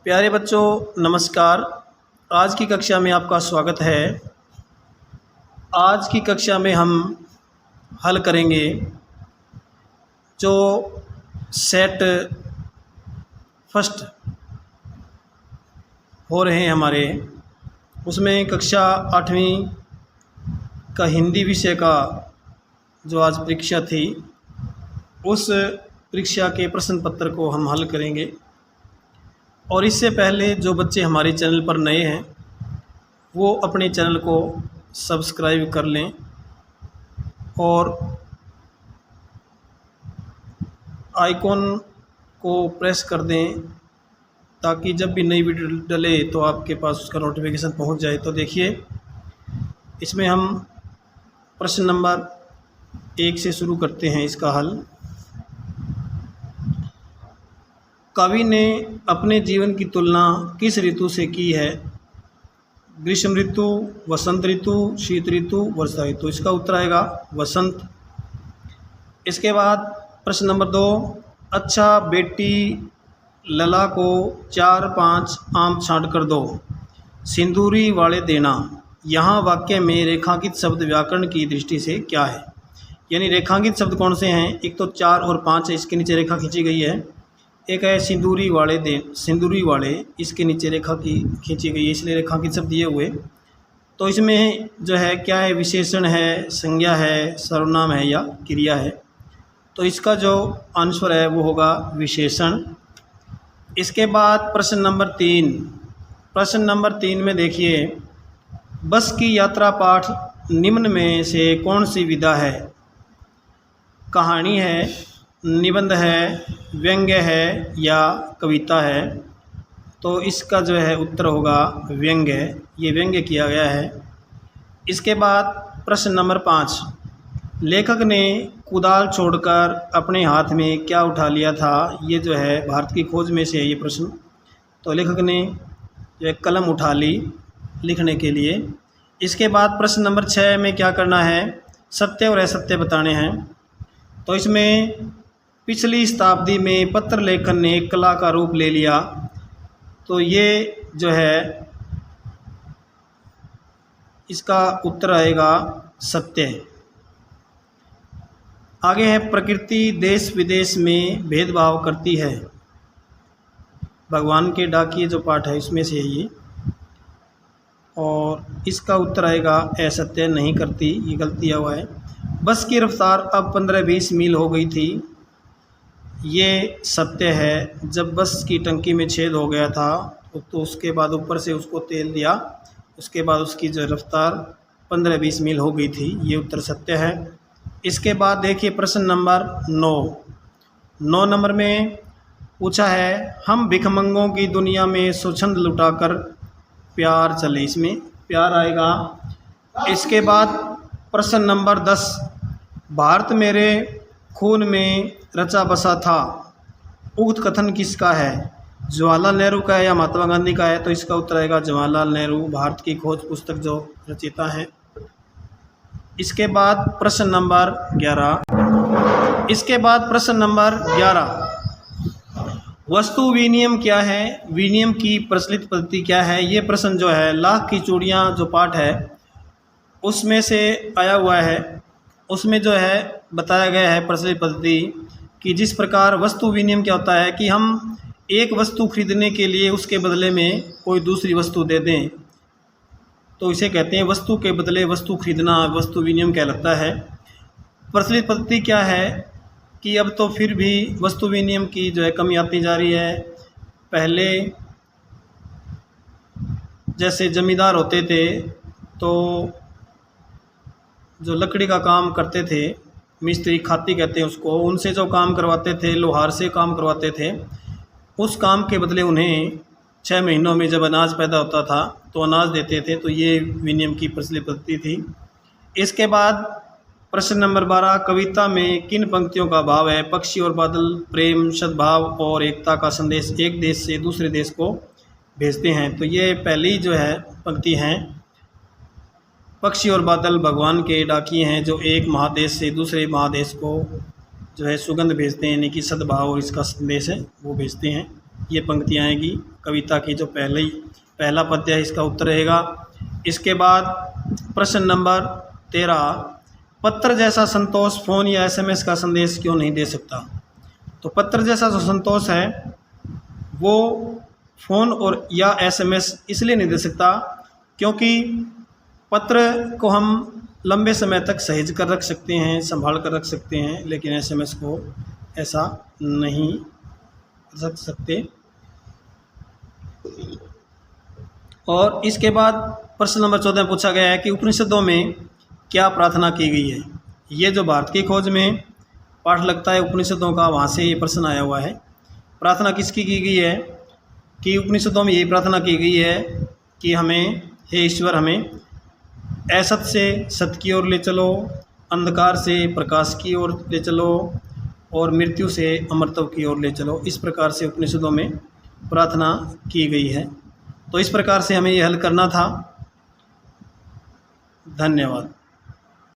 प्यारे बच्चों नमस्कार। आज की कक्षा में आपका स्वागत है। आज की कक्षा में हम हल करेंगे जो सेट फर्स्ट हो रहे हैं हमारे, उसमें कक्षा 8वीं का हिंदी विषय का जो आज परीक्षा थी, उस परीक्षा के प्रश्न पत्र को हम हल करेंगे। और इससे पहले जो बच्चे हमारे चैनल पर नए हैं वो अपने चैनल को सब्सक्राइब कर लें और आइकॉन को प्रेस कर दें ताकि जब भी नई वीडियो डले तो आपके पास उसका नोटिफिकेशन पहुंच जाए। तो देखिए, इसमें हम प्रश्न नंबर 1 से शुरू करते हैं इसका हल। कवि ने अपने जीवन की तुलना किस ऋतु से की है? ग्रीष्म ऋतु, वसंत ऋतु, शीत ऋतु, वर्षा ऋतु। इसका उत्तर आएगा वसंत। इसके बाद प्रश्न नंबर 2, अच्छा बेटी लला को 4-5 आम छांट कर दो, सिंदूरी वाले देना। यहाँ वाक्य में रेखांकित शब्द व्याकरण की दृष्टि से क्या है? यानी रेखांकित शब्द कौन से हैं? एक तो 4 और 5 है, इसके नीचे रेखा खींची गई है। एक है सिंदूरी वाले सिंदूरी वाले, इसके नीचे रेखा की खींची गई है, इसलिए रेखांकित शब्द दिए हुए। तो इसमें जो है क्या है? विशेषण है, संज्ञा है, सर्वनाम है या क्रिया है? तो इसका जो आंसर है वो होगा विशेषण। इसके बाद प्रश्न नंबर 3। प्रश्न नंबर 3 में देखिए, बस की यात्रा पाठ निम्न में से कौन सी विधा है? कहानी है, निबंध है, व्यंग्य है या कविता है? तो इसका जो है उत्तर होगा व्यंग्य। ये व्यंग्य किया गया है। इसके बाद प्रश्न नंबर 5, लेखक ने कुदाल छोड़कर अपने हाथ में क्या उठा लिया था? ये जो है भारत की खोज में से है ये प्रश्न। तो लेखक ने जो है कलम उठा ली लिखने के लिए। इसके बाद प्रश्न नंबर 6 में क्या करना है? सत्य और असत्य बताने हैं। तो इसमें पिछली शताब्दी में पत्र लेखन ने एक कला का रूप ले लिया। तो ये जो है इसका उत्तर आएगा सत्य। आगे है, प्रकृति देश विदेश में भेदभाव करती है। भगवान के डाकिए जो पाठ है इसमें से है ये, और इसका उत्तर आएगा असत्य, नहीं करती, ये गलती हुआ है। बस की रफ्तार अब 15-20 मील हो गई थी। ये सत्य है। जब बस की टंकी में छेद हो गया था तो उसके बाद ऊपर से उसको तेल दिया, उसके बाद उसकी जो रफ्तार 15-20 मील हो गई थी। ये उत्तर सत्य है। इसके बाद देखिए प्रश्न नंबर 9 नंबर में पूछा है, हम भिखमंगों की दुनिया में स्वच्छंद लुटाकर प्यार चले। इसमें प्यार आएगा। इसके बाद प्रश्न नंबर 10, भारत मेरे खून में रचा बसा था। उक्त कथन किसका है? जवाहरलाल नेहरू का है या महात्मा गांधी का है? तो इसका उत्तर आएगा जवाहरलाल नेहरू, भारत की खोज पुस्तक जो रचयिता हैं। इसके बाद प्रश्न नंबर 11। इसके बाद प्रश्न नंबर 11, वस्तु विनिमय क्या है? विनिमय की प्रचलित पद्धति क्या है? ये प्रश्न जो है लाख की चूड़ियाँ जो पाठ है उसमें से आया हुआ है। उसमें जो है बताया गया है प्रचलित पद्धति कि जिस प्रकार वस्तु विनिमय क्या होता है कि हम एक वस्तु खरीदने के लिए उसके बदले में कोई दूसरी वस्तु दे दें, तो इसे कहते हैं वस्तु के बदले वस्तु खरीदना, वस्तु विनिमय कहलाता है। प्रचलित पद्धति क्या है कि अब तो फिर भी वस्तु विनिमय की जो है कमी आती जा रही है। पहले जैसे जमींदार होते थे तो जो लकड़ी का काम करते थे, मिस्त्री खाती कहते हैं उसको, उनसे जो काम करवाते थे, लोहार से काम करवाते थे, उस काम के बदले उन्हें 6 महीनों में जब अनाज पैदा होता था तो अनाज देते थे। तो ये विनिमय की प्रचलित पद्धति थी। इसके बाद प्रश्न नंबर 12, कविता में किन पंक्तियों का भाव है? पक्षी और बादल प्रेम, सद्भाव और एकता का संदेश एक देश से दूसरे देश को भेजते हैं। तो ये पहली जो है पंक्ति हैं, पक्षी और बादल भगवान के डाकिए हैं जो एक महादेश से दूसरे महादेश को जो है सुगंध भेजते हैं, यानी कि सद्भाव और इसका संदेश है वो भेजते हैं। ये पंक्तियाँ आएगी कविता की। जो पहला पद्य है इसका उत्तर रहेगा। इसके बाद प्रश्न नंबर 13, पत्र जैसा संतोष फ़ोन या एसएमएस का संदेश क्यों नहीं दे सकता? तो पत्र जैसा जो संतोष है वो फ़ोन और या एसएमएस इसलिए नहीं दे सकता क्योंकि पत्र को हम लंबे समय तक सहेज कर रख सकते हैं, संभाल कर रख सकते हैं, लेकिन एसएमएस को ऐसा नहीं रख सकते। और इसके बाद प्रश्न नंबर 14 में पूछा गया है कि उपनिषदों में क्या प्रार्थना की गई है? ये जो भारत की खोज में पाठ लगता है उपनिषदों का, वहाँ से ये प्रश्न आया हुआ है। प्रार्थना किसकी की गई है? कि उपनिषदों में यही प्रार्थना की गई है कि हमें, हे ईश्वर, हमें असत से सत्य की ओर ले चलो, अंधकार से प्रकाश की ओर ले चलो और मृत्यु से अमरत्व की ओर ले चलो। इस प्रकार से उपनिषदों में प्रार्थना की गई है। तो इस प्रकार से हमें ये हल करना था। धन्यवाद।